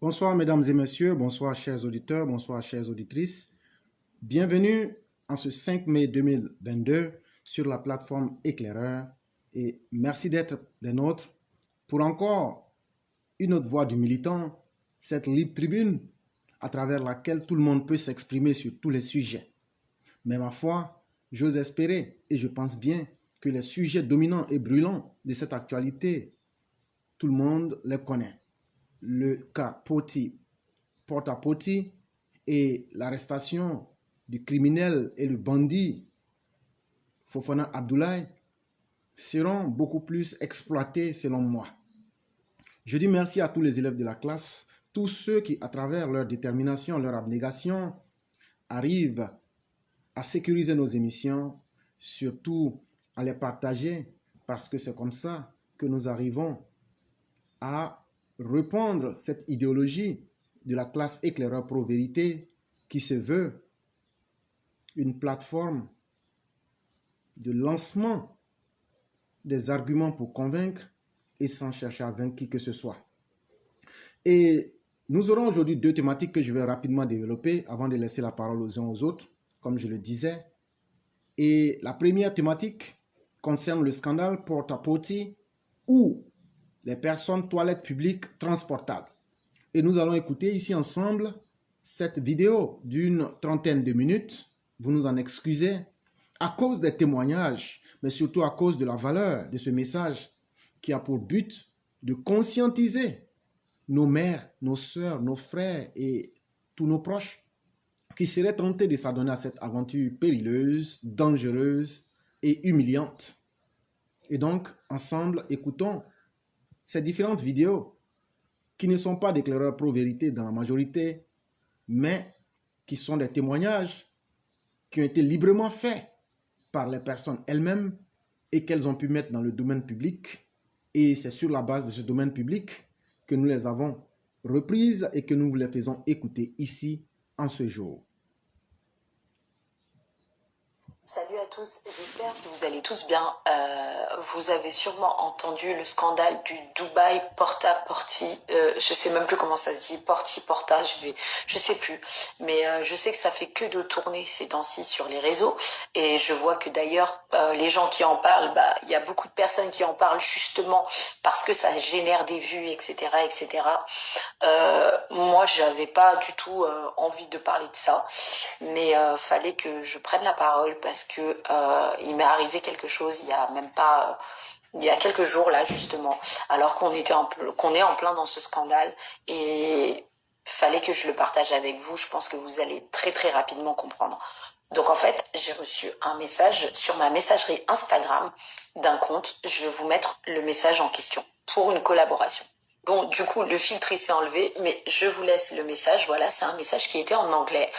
Bonsoir mesdames et messieurs, bonsoir chers auditeurs, bonsoir chères auditrices. Bienvenue en ce 5 mai 2022 sur la plateforme Éclaireur et merci d'être des nôtres pour encore une autre voix du militant, cette libre tribune à travers laquelle tout le monde peut s'exprimer sur tous les sujets. Mais ma foi, j'ose espérer et je pense bien que les sujets dominants et brûlants de cette actualité, tout le monde les connaît. Le cas Poti, Porta-Potty et l'arrestation du criminel et le bandit Fofana Abdoulaye seront beaucoup plus exploités selon moi. Je dis merci à tous les élèves de la classe, tous ceux qui, à travers leur détermination, leur abnégation, arrivent à sécuriser nos émissions, surtout à les partager, parce que c'est comme ça que nous arrivons à répandre cette idéologie de la classe éclaireur pro-vérité qui se veut une plateforme de lancement des arguments pour convaincre et sans chercher à vaincre qui que ce soit. Et nous aurons aujourd'hui deux thématiques que je vais rapidement développer avant de laisser la parole aux uns aux autres, comme je le disais. Et la première thématique concerne le scandale Porta-Potty ou les personnes toilettes publiques transportables. Et nous allons écouter ici ensemble cette vidéo d'une trentaine de minutes. Vous nous en excusez à cause des témoignages, mais surtout à cause de la valeur de ce message qui a pour but de conscientiser nos mères, nos sœurs, nos frères et tous nos proches qui seraient tentés de s'adonner à cette aventure périleuse, dangereuse et humiliante. Et donc, ensemble, écoutons ces différentes vidéos qui ne sont pas d'éclaireurs pro-vérité dans la majorité, mais qui sont des témoignages qui ont été librement faits par les personnes elles-mêmes et qu'elles ont pu mettre dans le domaine public. Et c'est sur la base de ce domaine public que nous les avons reprises et que nous vous les faisons écouter ici en ce jour. Salut à tous, j'espère que vous allez tous bien. Vous avez sûrement entendu le scandale du Dubaï Porta-Potty. Je sais même plus comment ça se dit, Porta, je sais plus. Mais je sais que ça fait que de tourner ces temps-ci sur les réseaux. Et je vois que d'ailleurs, les gens qui en parlent, il y a beaucoup de personnes qui en parlent justement parce que ça génère des vues, etc., etc. Moi, j'avais pas du tout envie de parler de ça, mais fallait que je prenne la parole parce que il m'est arrivé quelque chose il y a même pas il y a quelques jours là justement, alors qu'on est en plein dans ce scandale et fallait que je le partage avec vous. Je pense que vous allez très très rapidement comprendre. Donc en fait, j'ai reçu un message sur ma messagerie Instagram d'un compte. Je vais vous mettre le message en question pour une collaboration. Bon, du coup, le filtre s'est enlevé, mais je vous laisse le message. Voilà, c'est un message qui était en anglais.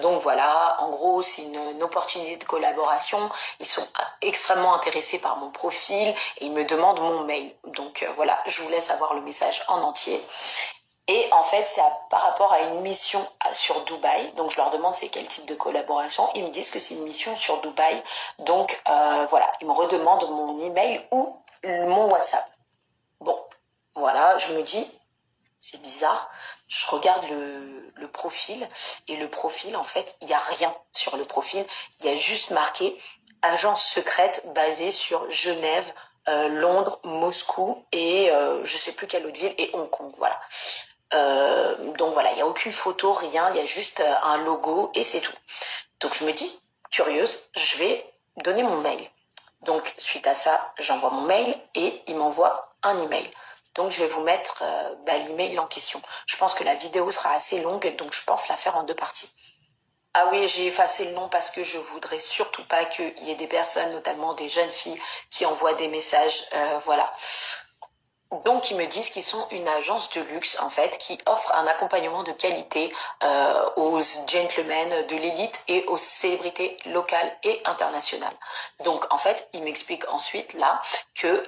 Donc voilà, en gros, c'est une opportunité de collaboration. Ils sont extrêmement intéressés par mon profil et ils me demandent mon mail. Donc voilà, je vous laisse avoir le message en entier. Et en fait, c'est par rapport à une mission sur Dubaï. Donc, je leur demande c'est quel type de collaboration. Ils me disent que c'est une mission sur Dubaï. Donc, voilà, ils me redemandent mon email ou mon WhatsApp. Bon, voilà, je me dis, c'est bizarre. Je regarde le profil et le profil, en fait, il n'y a rien sur le profil. Il y a juste marqué agence secrète basée sur Genève, Londres, Moscou et je sais plus quelle autre ville et Hong Kong. Voilà. Donc voilà, il n'y a aucune photo, rien, il y a juste un logo et c'est tout. Donc je me dis, curieuse, je vais donner mon mail. Donc suite à ça, j'envoie mon mail et il m'envoie un email. Donc je vais vous mettre l'email en question. Je pense que la vidéo sera assez longue, donc je pense la faire en deux parties. Ah oui, j'ai effacé le nom parce que je voudrais surtout pas qu'il y ait des personnes, notamment des jeunes filles, qui envoient des messages, voilà. Donc ils me disent qu'ils sont une agence de luxe en fait qui offre un accompagnement de qualité aux gentlemen de l'élite et aux célébrités locales et internationales. Donc en fait ils m'expliquent ensuite là que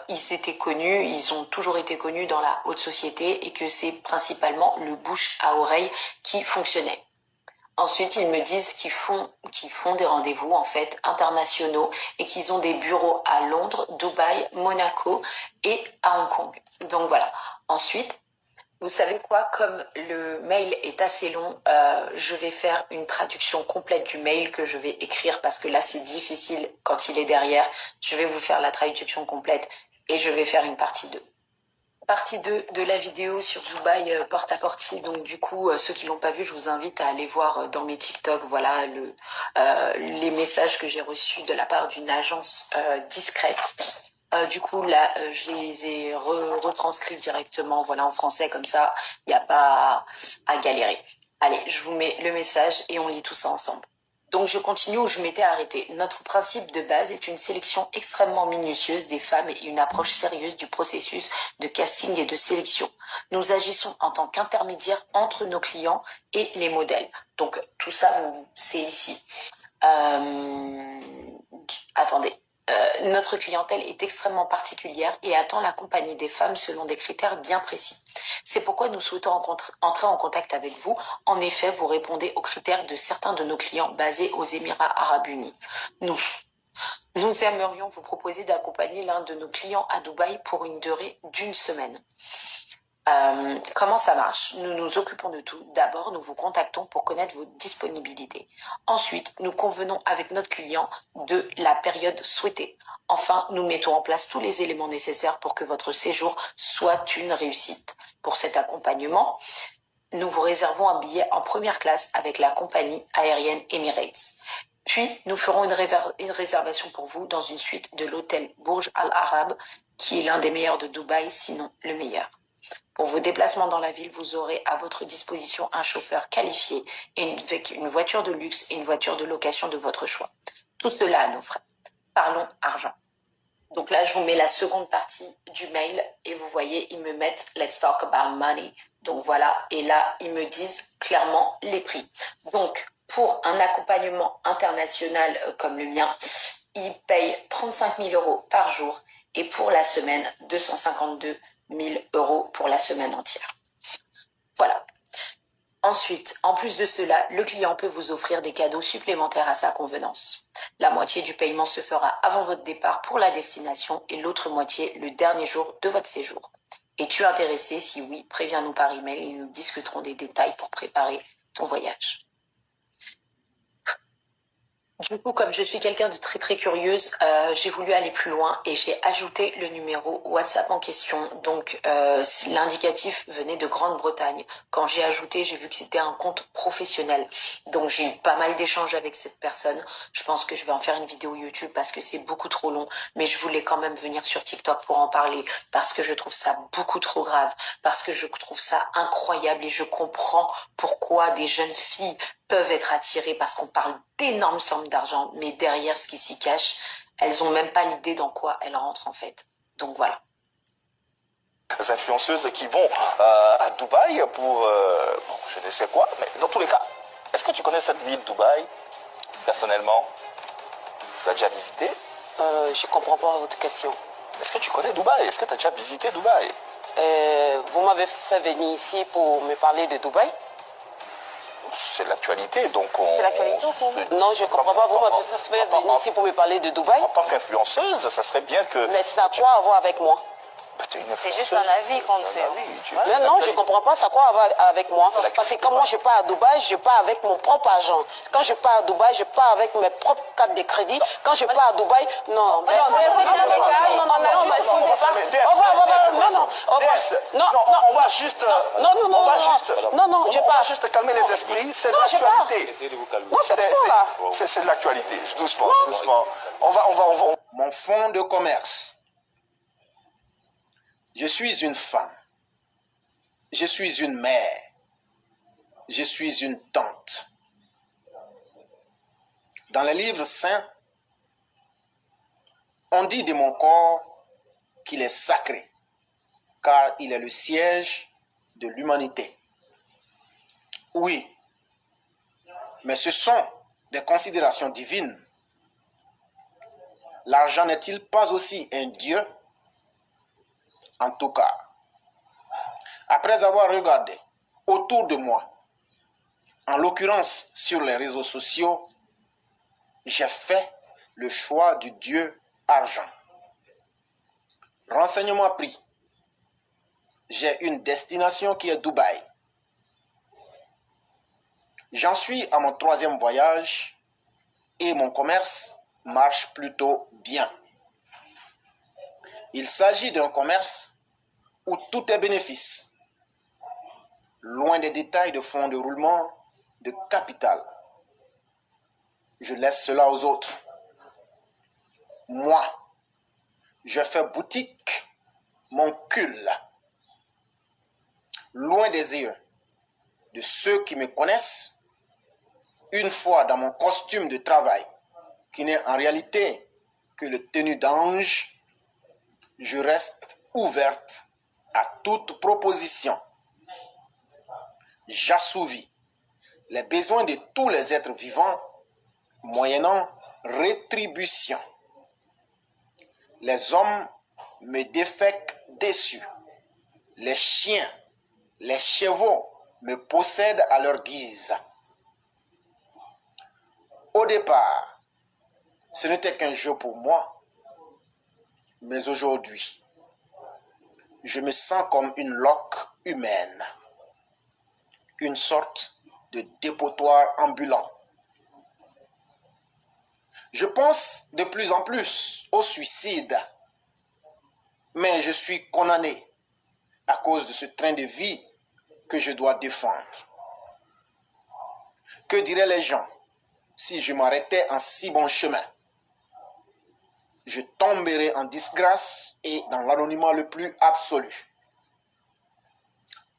ils étaient connus, ils ont toujours été connus dans la haute société et que c'est principalement le bouche à oreille qui fonctionnait. Ensuite, ils me disent qu'ils font des rendez-vous en fait internationaux et qu'ils ont des bureaux à Londres, Dubaï, Monaco et à Hong Kong. Donc voilà. Ensuite, Vous savez quoi, comme le mail est assez long, je vais faire une traduction complète du mail que je vais écrire parce que là c'est difficile quand il est derrière. Je vais vous faire la traduction complète et je vais faire une partie 2. Partie 2 de la vidéo sur Dubaï porte-à-porte. Donc du coup, ceux qui l'ont pas vu, je vous invite à aller voir dans mes TikTok, voilà, les messages que j'ai reçus de la part d'une agence discrète. Du coup, là, je les ai retranscrits directement, voilà, en français, comme ça, il n'y a pas à galérer. Allez, je vous mets le message et on lit tout ça ensemble. Donc je continue où je m'étais arrêtée. Notre principe de base est une sélection extrêmement minutieuse des femmes et une approche sérieuse du processus de casting et de sélection. Nous agissons en tant qu'intermédiaire entre nos clients et les modèles. Donc tout ça, c'est ici. Attendez. Notre clientèle est extrêmement particulière et attend la compagnie des femmes selon des critères bien précis. C'est pourquoi nous souhaitons entrer en contact avec vous. En effet, vous répondez aux critères de certains de nos clients basés aux Émirats Arabes Unis. Nous aimerions vous proposer d'accompagner l'un de nos clients à Dubaï pour une durée d'1 semaine. Comment ça marche? Nous nous occupons de tout. D'abord, nous vous contactons pour connaître vos disponibilités. Ensuite, nous convenons avec notre client de la période souhaitée. Enfin, nous mettons en place tous les éléments nécessaires pour que votre séjour soit une réussite. Pour cet accompagnement, nous vous réservons un billet en première classe avec la compagnie aérienne Emirates. Puis, nous ferons une réservation pour vous dans une suite de l'hôtel Burj Al Arab, qui est l'un des meilleurs de Dubaï, sinon le meilleur. Pour vos déplacements dans la ville, vous aurez à votre disposition un chauffeur qualifié avec une voiture de luxe et une voiture de location de votre choix. Tout cela à nos frais. Parlons argent. Donc là, je vous mets la seconde partie du mail et vous voyez, ils me mettent « Let's talk about money ». Donc voilà, et là, ils me disent clairement les prix. Donc, pour un accompagnement international comme le mien, ils payent 35 000 € par jour et pour la semaine, 252 000 € pour la semaine entière. Voilà. Ensuite, en plus de cela, le client peut vous offrir des cadeaux supplémentaires à sa convenance. La moitié du paiement se fera avant votre départ pour la destination et l'autre moitié le dernier jour de votre séjour. Es-tu intéressé? Si oui, préviens-nous par email et nous discuterons des détails pour préparer ton voyage. Du coup, comme je suis quelqu'un de très très curieuse, j'ai voulu aller plus loin et j'ai ajouté le numéro WhatsApp en question. Donc, l'indicatif venait de Grande-Bretagne. Quand j'ai ajouté, j'ai vu que c'était un compte professionnel. Donc, j'ai eu pas mal d'échanges avec cette personne. Je pense que je vais en faire une vidéo YouTube parce que c'est beaucoup trop long. Mais je voulais quand même venir sur TikTok pour en parler parce que je trouve ça beaucoup trop grave, parce que je trouve ça incroyable et je comprends pourquoi des jeunes filles peuvent être attirées parce qu'on parle d'énormes sommes d'argent, mais derrière ce qui s'y cache, elles ont même pas l'idée dans quoi elles rentrent en fait. Donc voilà. Les influenceuses qui vont à Dubaï pour, bon, je ne sais quoi, mais dans tous les cas, est-ce que tu connais cette ville, Dubaï, personnellement? Tu as déjà visité? Je comprends pas votre question. Est-ce que tu connais Dubaï? Est-ce que tu as déjà visité Dubaï? Vous m'avez fait venir ici pour me parler de Dubaï? C'est l'actualité, donc C'est l'actualité ou pour vous? Non, je comprends pas. Vous m'avez fait venir ici pour me parler de Dubaï? En tant qu'influenceuse, ça serait bien que... Mais ça a quoi à voir avec moi? C'est juste un avis qu'on fait. Non, je comprends pas ça a quoi à voir avec moi. Parce que quand moi je pars à Dubaï, je pars avec mon propre argent. Quand je pars à Dubaï, je pars avec mes propres cartes de crédit. Quand je pars à Dubaï, non. Mais on va juste... On va juste calmer les esprits, c'est l'actualité. Non, c'est trop là. C'est l'actualité, doucement. Mon fonds de commerce. Je suis une femme. Je suis une mère. Je suis une tante. Dans les livres saints, on dit de mon corps qu'il est sacré, car il est le siège de l'humanité. Oui, mais ce sont des considérations divines. L'argent n'est-il pas aussi un Dieu? En tout cas, après avoir regardé autour de moi, en l'occurrence sur les réseaux sociaux, j'ai fait le choix du Dieu argent. Renseignement pris. j'ai une destination qui est Dubaï. J'en suis à mon 3e voyage et mon commerce marche plutôt bien. Il s'agit d'un commerce où tout est bénéfice, loin des détails de fonds de roulement de capital. Je laisse cela aux autres. Moi, je fais boutique mon cul, loin des yeux de ceux qui me connaissent. Une fois dans mon costume de travail, qui n'est en réalité que le tenue d'ange, je reste ouverte à toute proposition. J'assouvis les besoins de tous les êtres vivants, moyennant rétribution. Les hommes me défèquent déçus. Les chiens, les chevaux me possèdent à leur guise. Au départ, ce n'était qu'un jeu pour moi, mais aujourd'hui, je me sens comme une loque humaine, une sorte de dépotoir ambulant. Je pense de plus en plus au suicide, mais je suis condamné à cause de ce train de vie que je dois défendre. Que diraient les gens si je m'arrêtais en si bon chemin? Je tomberais en disgrâce et dans l'anonymat le plus absolu.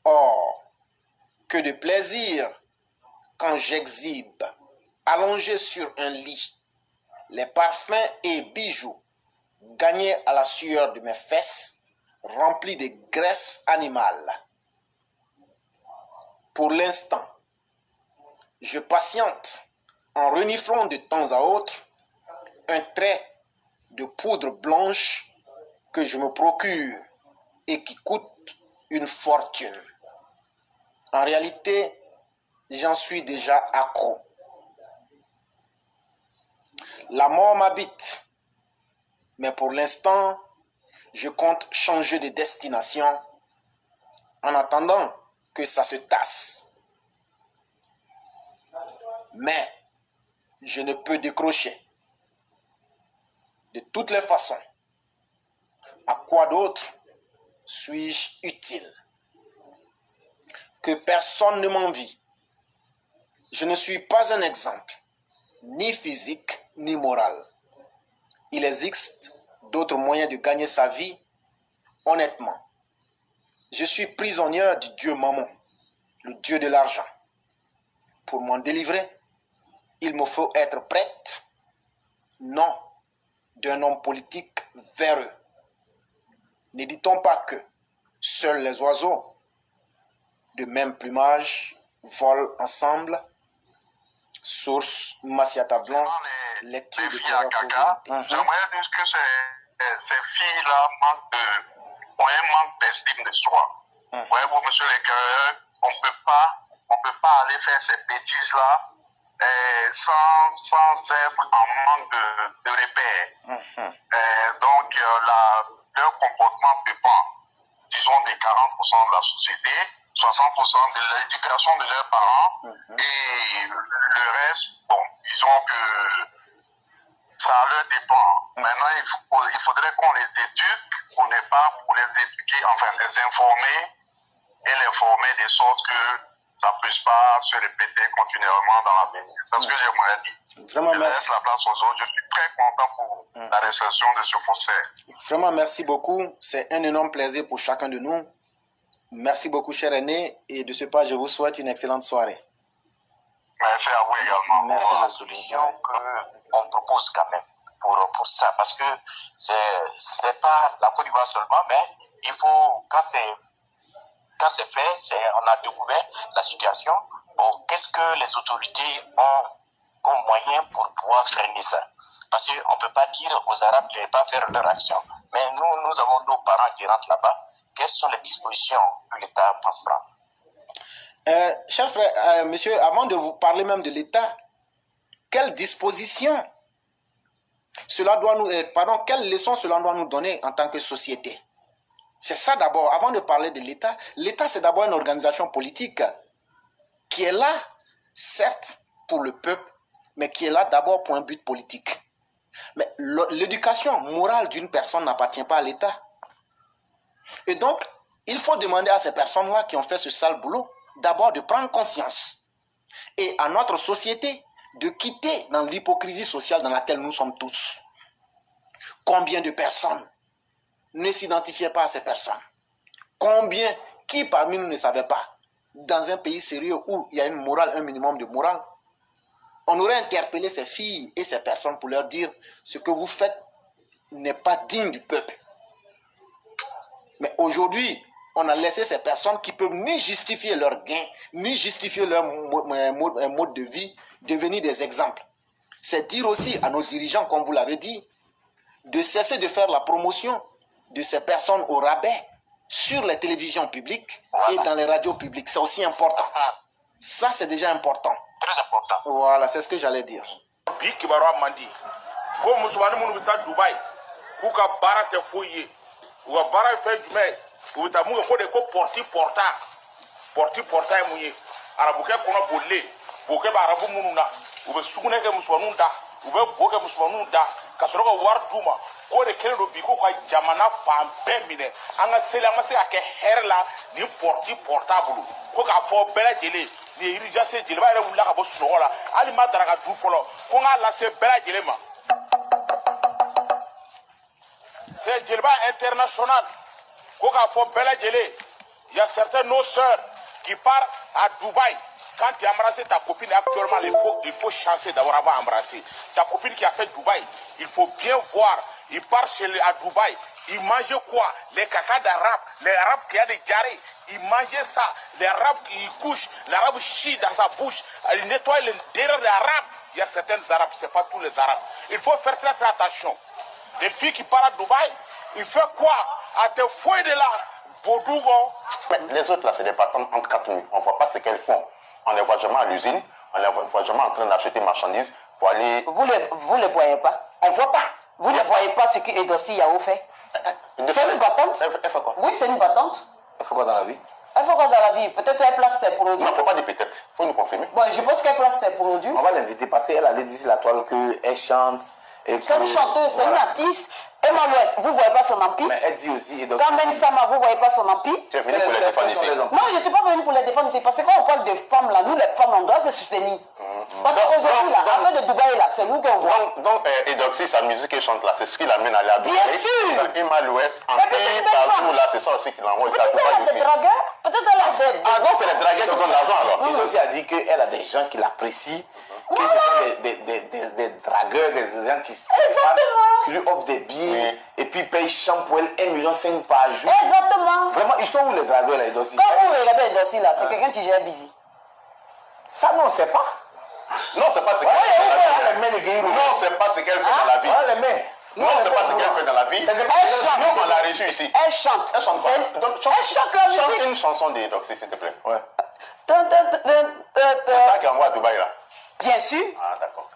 Or, que de plaisir quand j'exhibe, allongé sur un lit, les parfums et bijoux gagnés à la sueur de mes fesses, remplis de graisse animale. Pour l'instant, je patiente en reniflant de temps à autre un trait de poudre blanche que je me procure et qui coûte une fortune. En réalité, j'en suis déjà accro. La mort m'habite, mais pour l'instant, je compte changer de destination en attendant que ça se tasse. Mais je ne peux décrocher. De toutes les façons, à quoi d'autre suis-je utile? Que personne ne m'envie. Je ne suis pas un exemple, ni physique, ni moral. Il existe d'autres moyens de gagner sa vie honnêtement. Je suis prisonnière du dieu Mammon, le dieu de l'argent. Pour m'en délivrer, il me faut être prête, non d'un homme politique véreux. Ne dit-on pas que seuls les oiseaux de même plumage volent ensemble? Source Massiata Blanc, lecture de filles à Gaga. J'aimerais dire que ces filles-là ont un manque d'estime de soi. Voyez-vous, monsieur l'éclaireur, on peut pas aller faire ces bêtises-là sans être en manque de repères. Donc, leur comportement dépend, disons, des 40% de la société, 60% de l'éducation de leurs parents, et le reste, bon, disons que ça leur dépend. Maintenant, il faudrait qu'on les éduque, qu'on n'est pas pour les éduquer, enfin, les informer et les former de sorte que ça ne puisse pas se répéter continuellement dans l'avenir. C'est ce que j'aimerais dire. Vraiment, je laisse la place aux autres. Je suis très content pour la réception de ce concert. Vraiment, merci beaucoup. C'est un énorme plaisir pour chacun de nous. Merci beaucoup, cher aîné. Et de ce pas, je vous souhaite une excellente soirée. Merci à vous également. Merci pour la solution qu'on propose quand même pour ça. Parce que c'est pas la Côte d'Ivoire seulement, mais il faut, quand c'est fait, on a découvert la situation. Bon, qu'est-ce que les autorités ont comme moyen pour pouvoir freiner ça? Parce qu'on ne peut pas dire aux Arabes de ne pas faire leur action. Mais nous avons nos parents qui rentrent là-bas. Quelles sont les dispositions que l'État pense prendre? Cher frère, monsieur, avant de vous parler même de l'État, quelles dispositions cela doit nous, quelles leçons cela doit nous donner en tant que société? C'est ça d'abord. Avant de parler de l'État, l'État c'est d'abord une organisation politique qui est là, certes, pour le peuple, mais qui est là d'abord pour un but politique. Mais l'éducation morale d'une personne n'appartient pas à l'État. Et donc, il faut demander à ces personnes-là qui ont fait ce sale boulot, d'abord de prendre conscience. Et à notre société, de quitter dans l'hypocrisie sociale dans laquelle nous sommes tous. Combien de personnes ne s'identifiaient pas à ces personnes? Combien, qui parmi nous ne savait pas? Dans un pays sérieux où il y a une morale, un minimum de morale, on aurait interpellé ces filles et ces personnes pour leur dire ce que vous faites n'est pas digne du peuple. Mais aujourd'hui, on a laissé ces personnes qui peuvent ni justifier leur gain, ni justifier leur mode de vie, devenir des exemples. C'est dire aussi à nos dirigeants, comme vous l'avez dit, de cesser de faire la promotion de ces personnes au rabais sur les télévisions publiques et dans les radios publiques. C'est aussi important. Ça, c'est déjà important. Très important. Voilà, c'est ce que j'allais dire. C'est Djelba international. Il y a certains nos sœurs qui partent à Dubaï. Quand tu as embrassé ta copine, actuellement, il faut chancer d'avoir embrassé. Ta copine qui a fait Dubaï, il faut bien voir. Il part à Dubaï. Il mangeait quoi? Les caca d'arabe. Les arabes qui ont des diarrhées. Il mangeait ça. Les arabes, ils couchent. L'arabe chie dans sa bouche. Il nettoie les derrière des arabes. Il y a certains arabes, ce n'est pas tous les arabes. Il faut faire très, très attention. Les filles qui partent à Dubaï, il fait quoi? À te fouiller de là. Boudougo. Les autres là, c'est des patentes entre quatre murs. On ne voit pas ce qu'elles font. On les voit jamais à l'usine. On les voit jamais en train d'acheter marchandises pour aller. Vous les voyez pas? On ne voit pas. Vous ne voyez pas ce que Edossi Yao fait? C'est une battante? Elle fait quoi? Oui, c'est une battante. Elle fait quoi dans la vie? Elle fait quoi dans la vie? Peut-être elle place ses produits. Non, il ne faut pas dire peut-être. Il faut nous confirmer. Bon, je pense qu'elle place ses produits. On va l'inviter parce qu'elle a dit sur la toile qu'elle chante. C'est une chanteuse, c'est une artiste. Emma West, vous ne voyez pas son empire? Mais elle dit aussi. Carmen Sama, vous ne voyez pas son empire? Tu es venu pour les défendre ici. Non, je ne suis pas venu pour les défendre ici. Parce que quand on parle de femmes, là, nous, les femmes, on doit se soutenir. Parce qu'aujourd'hui, là, après de Dubaï, là, c'est nous qu'on voit. Donc Edoxy, sa musique qu'elle chante là, c'est ce qui l'amène à aller à Dubaï. Bien sûr! Emma l'Ouest, en pays, partout là, c'est ça aussi qui l'envoie. Peut-être elle a des dragueurs, peut-être elle a des... Ah non, c'est les dragueurs qui donnent l'argent alors. Edoxy a dit qu'elle a des gens qui l'apprécient. Que ce sont des dragueurs, des gens qui lui offrent des billets et puis payent champ pour elle 1,5 million par jour. Exactement. Vraiment, ils sont où les dragueurs là, Edossi? Quand vous regardez Edossi là, c'est quelqu'un qui gère busy. Ça, non, on ne sait pas. Non, c'est pas ce qu'elle fait dans la vie. Non, c'est pas ce qu'elle fait dans la vie. Non, c'est pas ce qu'elle fait dans la vie. Elle chante. Nous, on l'a reçu ici. Elle chante. Elle chante quoi? Elle chante la musique. Chante une chanson d'Edoxy, s'il te plaît. Ouais. C'est ça qui envoie à Dubaï là. Bien sûr. Ah, d'accord.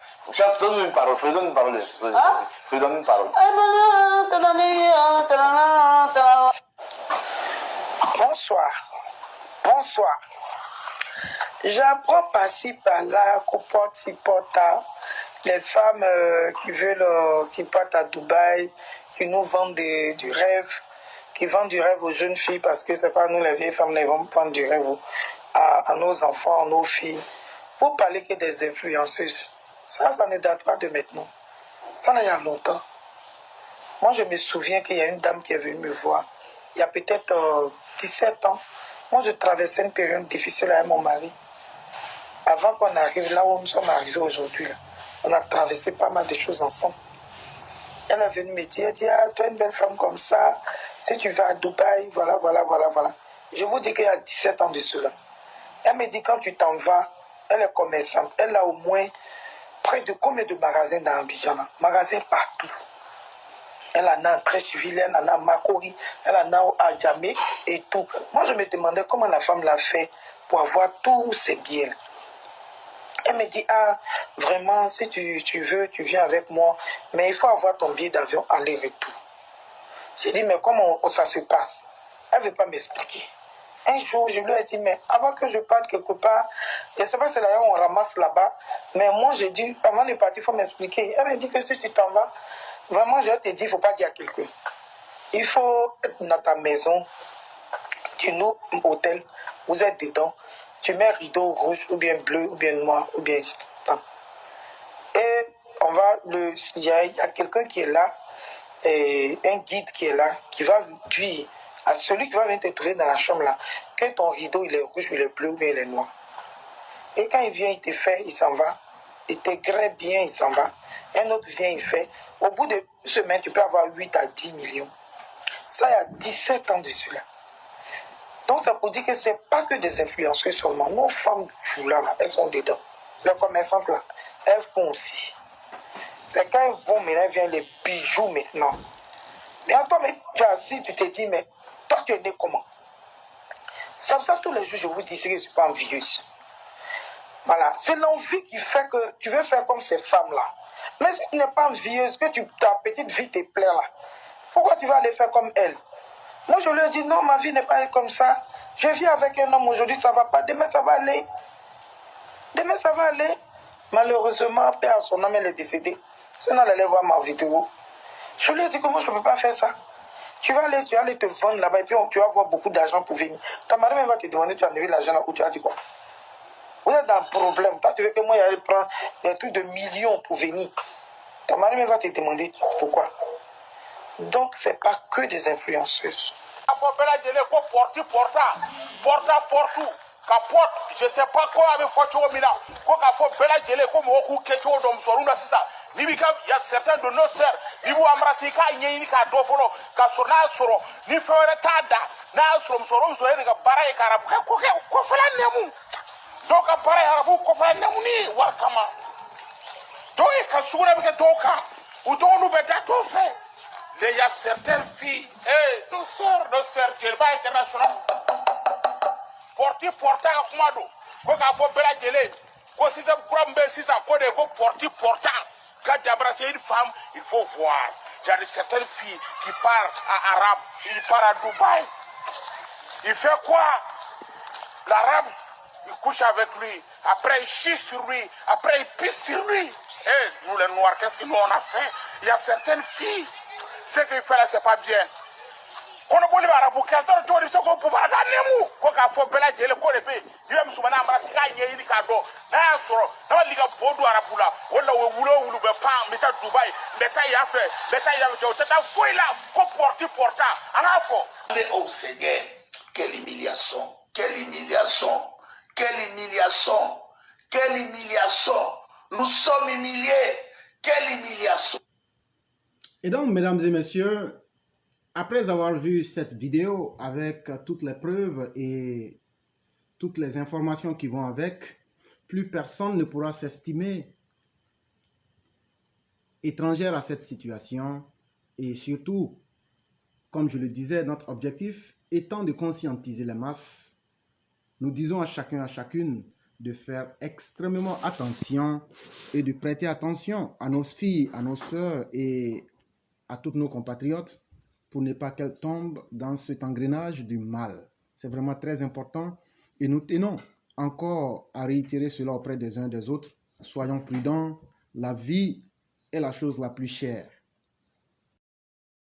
Donne une parole, donne une parole. Donne une parole. Bonsoir. Bonsoir. J'apprends par-ci par-là qu'au porte-ci-porta, les femmes qui partent à Dubaï, qui nous vendent du rêve, qui vendent du rêve aux jeunes filles, parce que c'est pas nous les vieilles femmes, les vont vendre du rêve à nos enfants, à nos filles. Pour parler que des influenceuses, ça ne date pas de maintenant. Ça, il y a longtemps. Moi, je me souviens qu'il y a une dame qui est venue me voir, il y a peut-être 17 ans. Moi, je traversais une période difficile avec mon mari. Avant qu'on arrive là où nous sommes arrivés aujourd'hui, on a traversé pas mal de choses ensemble. Elle est venue me dire, elle dit, ah, toi, une belle femme comme ça, si tu vas à Dubaï, voilà. Je vous dis qu'il y a 17 ans de cela. Elle me dit, quand tu t'en vas, elle est commerçante. Elle a au moins près de combien de magasins dans Abidjan? Magasins partout. Elle en a un Treichville, elle en a à Makori, elle en a à Djamé et tout. Moi, je me demandais comment la femme l'a fait pour avoir tous ces biens. Elle me dit, ah, vraiment, si tu veux, tu viens avec moi, mais il faut avoir ton billet d'avion aller-retour. J'ai dit, mais comment ça se passe? elle ne veut pas m'expliquer. Un jour, je lui ai dit, mais avant que je parte quelque part, je ne sais pas si c'est là on ramasse là-bas, mais moi, j'ai dit, avant de partir, il faut m'expliquer. Elle me dit que si tu t'en vas, vraiment, je te dis, il ne faut pas dire à quelqu'un. Il faut être dans ta maison, tu loues un hôtel, vous êtes dedans, tu mets rideau rouge, ou bien bleu, ou bien noir, ou bien blanc. Et on va il y a quelqu'un qui est là, et un guide qui est là, qui va dire à celui qui va venir te trouver dans la chambre là, que ton rideau il est rouge, il est bleu ou bien il est noir. Et quand il vient, il te fait, il s'en va, il te grève bien, il s'en va. Un autre vient, il fait. Au bout d'une semaine, tu peux avoir 8 à 10 millions. Ça, il y a 17 ans de cela. Donc, ça peut dire que ce n'est pas que des influenceurs seulement. Nos femmes là, elles sont dedans. Les commerçantes là, elles font aussi. C'est quand elles vont maintenant, elles viennent les bijoux maintenant. Mais en toi, tu es assis, tu te dis, mais toi, tu es né comment? C'est pour ça que tous les jours, je vous dis que je ne suis pas envieuse. Voilà, c'est l'envie qui fait que tu veux faire comme ces femmes-là. Mais si tu n'es pas envieuse, que ta petite vie te plaît là, pourquoi tu vas aller faire comme elle? Moi, je lui ai dit, non, ma vie n'est pas comme ça. Je vis avec un homme aujourd'hui, ça ne va pas. Demain, ça va aller. Demain, ça va aller. Malheureusement, père, son âme, elle est décédée. Sinon, elle allait voir ma vidéo. Je lui ai dit que moi, je ne peux pas faire ça. Tu vas aller te vendre là-bas et puis tu vas avoir beaucoup d'argent pour venir. Ta mari même va te demander, tu as enlevé l'argent là où tu as dit quoi? Vous êtes dans un problème. Toi, tu veux que moi, j'aille prendre des trucs de millions pour venir. Ta mari même va te demander pourquoi. Donc, ce n'est pas que des influenceuses. Capote, je sais pas quoi avec Focho Mina. Quoi qu'a fait Bella Djele, comme Oku Kecho Dom Soruna Sisa. Nibika, il y a certains de nos sœurs. Nibu Amrasika, Yénika Dofolo, Kasona Soro, Nifere Tada, Nasrom Sorom Sore, Bara et Karabuka, Kofala Nemu. Donc, à Bara Arabu, Kofala Nemuni, Wakama. Donc, Kasuna Doka, ou dont nous bêta tout fait. Il y a certaines filles, nos sœurs, Djelba International. Porti porta kumado ko ka fo bela jele ko sisa kurambe sisa ko de ko porti porta quand d'embrasser une femme il faut voir. Il y a certaines filles qui parlent à arabe, il part à Dubaï, il fait quoi? L'arabe il couche avec lui, après il chie sur lui, après il pisse sur lui. Et nous les noirs, qu'est-ce que nous on a fait? Il y a certaines filles, ce qu'il fait là c'est pas bien. Kono boli bara bu kelto jodi so ko bubara da nemu ko ka fo bela jele ko de be diwe musumana amara sika nyi ni ka do na soro na liga bodu arabula wala we wulu be pa meta Dubai meta ya jo tata foila ko porta ana fo au Seigneur. Quelle humiliation, quelle humiliation, quelle humiliation, quelle humiliation. Nous sommes humiliés, quelle humiliation. Et donc, mesdames et messieurs, après avoir vu cette vidéo avec toutes les preuves et toutes les informations qui vont avec, plus personne ne pourra s'estimer étrangère à cette situation. Et surtout, comme je le disais, notre objectif étant de conscientiser les masses, nous disons à chacun, à chacune de faire extrêmement attention et de prêter attention à nos filles, à nos sœurs et à tous nos compatriotes, pour ne pas qu'elles tombent dans cet engrenage du mal. C'est vraiment très important et nous tenons encore à réitérer cela auprès des uns des autres. Soyons prudents, la vie est la chose la plus chère.